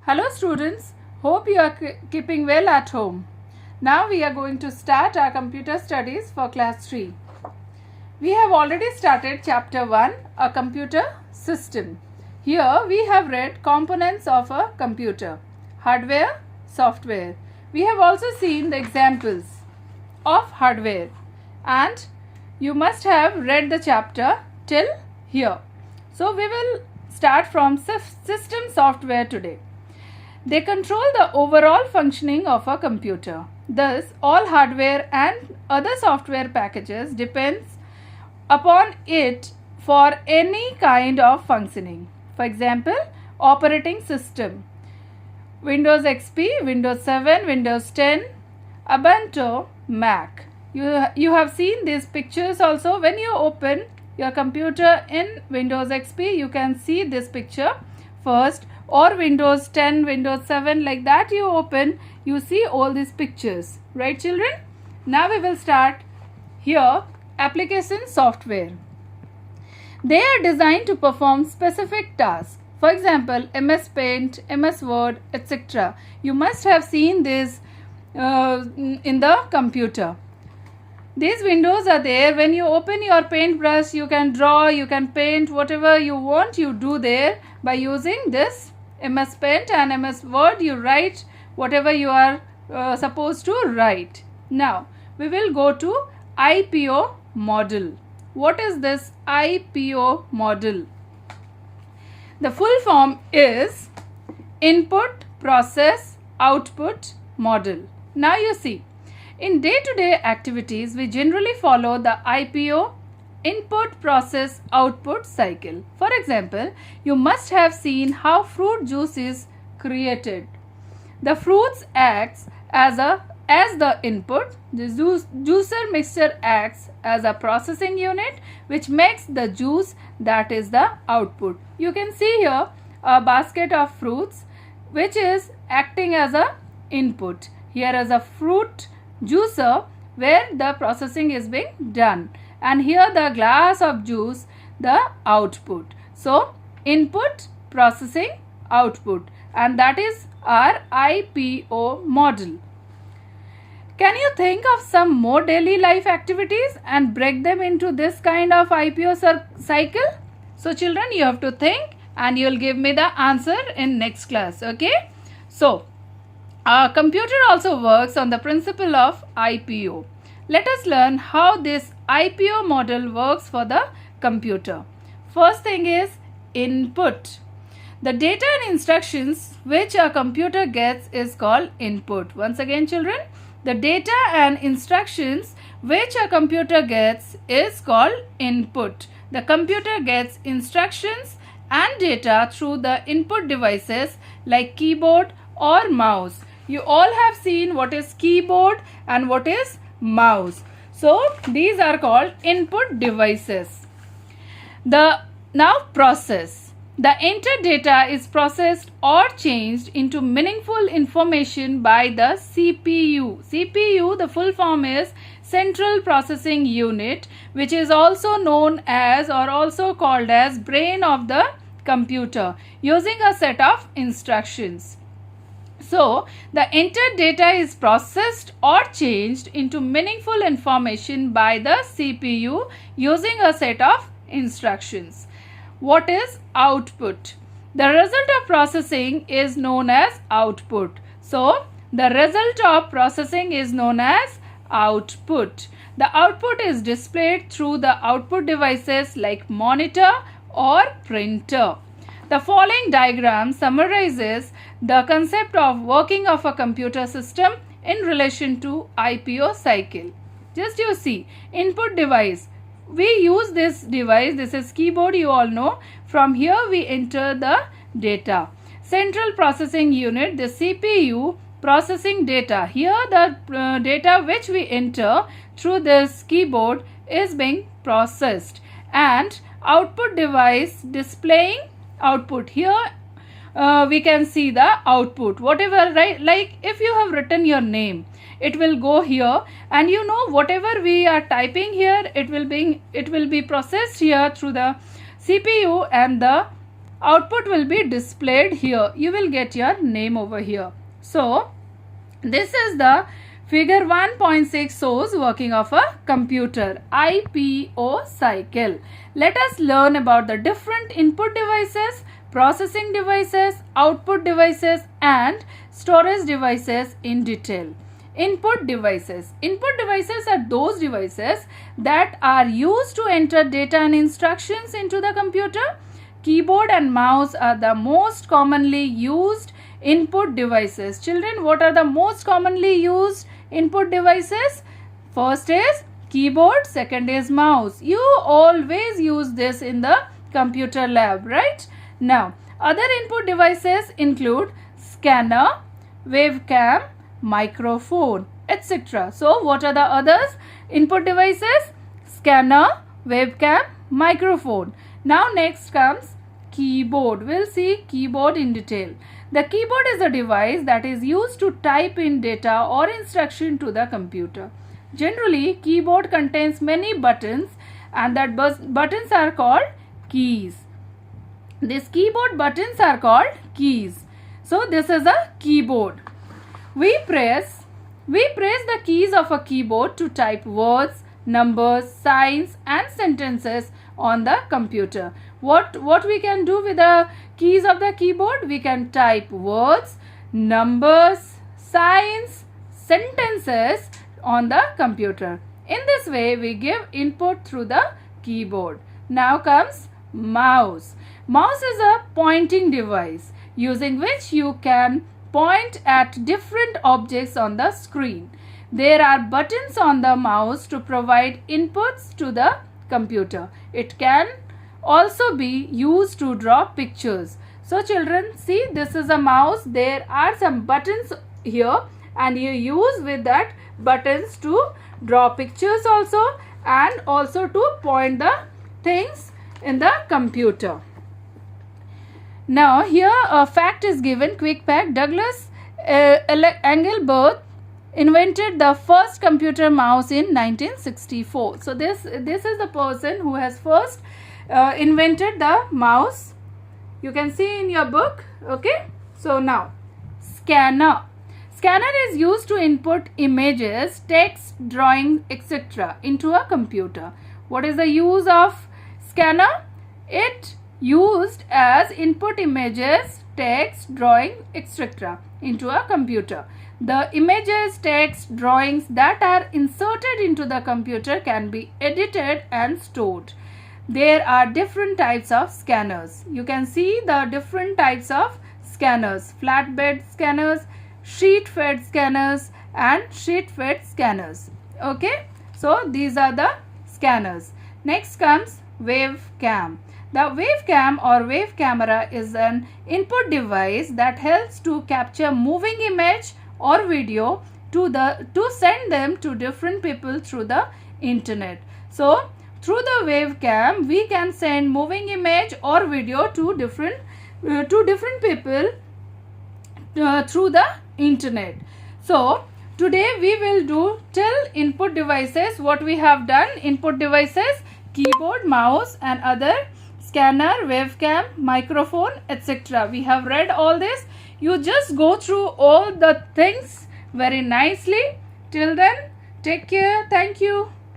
Hello students, hope you are keeping well at home. Now we are going to start our computer studies for class 3. We have already started chapter 1, a computer system. Here we have read components of a computer, hardware, software. We have also seen the examples of hardware and you must have read the chapter till here. So we will start from system software today. They control the overall functioning of a computer. Thus, all hardware and other software packages depends upon it for any kind of functioning. For example, operating system. Windows XP, Windows 7, Windows 10, Ubuntu, Mac. You have seen these pictures also. When you open your computer in Windows XP, you can see this picture first, or Windows 10, Windows 7, like that you open, you see all these pictures, right children? Now we will start here application software. They are designed to perform specific tasks. For example, MS Paint, MS Word, etc. You must have seen this in the computer. These windows are there. When you open your paintbrush, you can draw, you can paint, whatever you want, you do there by using this MS Paint and MS Word. You write whatever you are supposed to write. Now, we will go to IPO model. What is this IPO model? The full form is Input Process Output Model. Now you see, in day-to-day activities, we generally follow the IPO, input process output cycle. For example, you must have seen how fruit juice is created. The fruits acts as the input. The juicer mixture acts as a processing unit which makes the juice, that is the output. You can see here a basket of fruits which is acting as a input. Here is a fruit juicer where the processing is being done, and here the glass of juice, the output. So input, processing, output, and that is our IPO model. Can you think of some more daily life activities and break them into this kind of IPO cycle? So children, you have to think and you will give me the answer in next class. Okay. So our computer also works on the principle of IPO. Let us learn how this IPO model works for the computer. First thing is input. The data and instructions which a computer gets is called input. Once again children, the data and instructions which a computer gets is called input. The computer gets instructions and data through the input devices like keyboard or mouse. You all have seen what is keyboard and what is mouse. So these are called input devices. Now process. The entered data is processed or changed into meaningful information by the CPU. CPU, the full form is Central Processing Unit, which is also known as or also called as brain of the computer, using a set of instructions. So, the entered data is processed or changed into meaningful information by the CPU using a set of instructions. What is output? The result of processing is known as output. So, the result of processing is known as output. The output is displayed through the output devices like monitor or printer. The following diagram summarizes the concept of working of a computer system in relation to IPO cycle. Just you see, input device. We use this device, this is keyboard, you all know. From here we enter the data. Central Processing Unit, the CPU processing data. Here the data which we enter through this keyboard is being processed, and output device displaying output. Here we can see the output, whatever, right? Like if you have written your name, it will go here, and you know whatever we are typing here, it will be processed here through the CPU, and the output will be displayed here. You will get your name over here. So this is the figure 1.6 shows working of a computer, IPO cycle. Let us learn about the different input devices, processing devices, output devices and storage devices in detail. Input devices. Input devices are those devices that are used to enter data and instructions into the computer. Keyboard and mouse are the most commonly used input devices. Children, what are the most commonly used input devices? First is keyboard, second is mouse. You always use this in the computer lab, right? Now, other input devices include scanner, webcam, microphone, etc. So, what are the others? Input devices, scanner, webcam, microphone. Now, next comes keyboard. We'll see keyboard in detail. The keyboard is a device that is used to type in data or instruction to the computer. Generally, keyboard contains many buttons and that buttons are called keys. These keyboard buttons are called keys. So, this is a keyboard. We press the keys of a keyboard to type words, numbers, signs and sentences on the computer. What we can do with the keys of the keyboard? We can type words, numbers, signs, sentences on the computer. In this way, we give input through the keyboard. Now comes mouse. Mouse is a pointing device using which you can point at different objects on the screen. There are buttons on the mouse to provide inputs to the computer. It can also be used to draw pictures. So children, see, this is a mouse. There are some buttons here and you use with that buttons to draw pictures also and also to point the things in the computer. Now here a fact is given, quick fact. Douglas Engelbart invented the first computer mouse in 1964. So this is the person who has first invented the mouse. You can see in your book. Okay. So now scanner. Scanner is used to input images, text, drawing, etc. into a computer. What is the use of scanner? It used as input images, text, drawing, etc. into a computer. The images, text, drawings that are inserted into the computer can be edited and stored. There are different types of scanners. You can see the different types of scanners. Flatbed scanners, sheet-fed scanners and sheet-fed scanners. Okay. So, these are the scanners. Next comes wavecam. The wavecam or wave camera is an input device that helps to capture moving image or video to send them to different people through the internet. So, through the wavecam, we can send moving image or video to different people through the internet. So, today we will do till input devices. What we have done: input devices, keyboard, mouse and other, scanner, webcam, microphone, etc. We have read all this. You just go through all the things very nicely. Till then, take care. Thank you.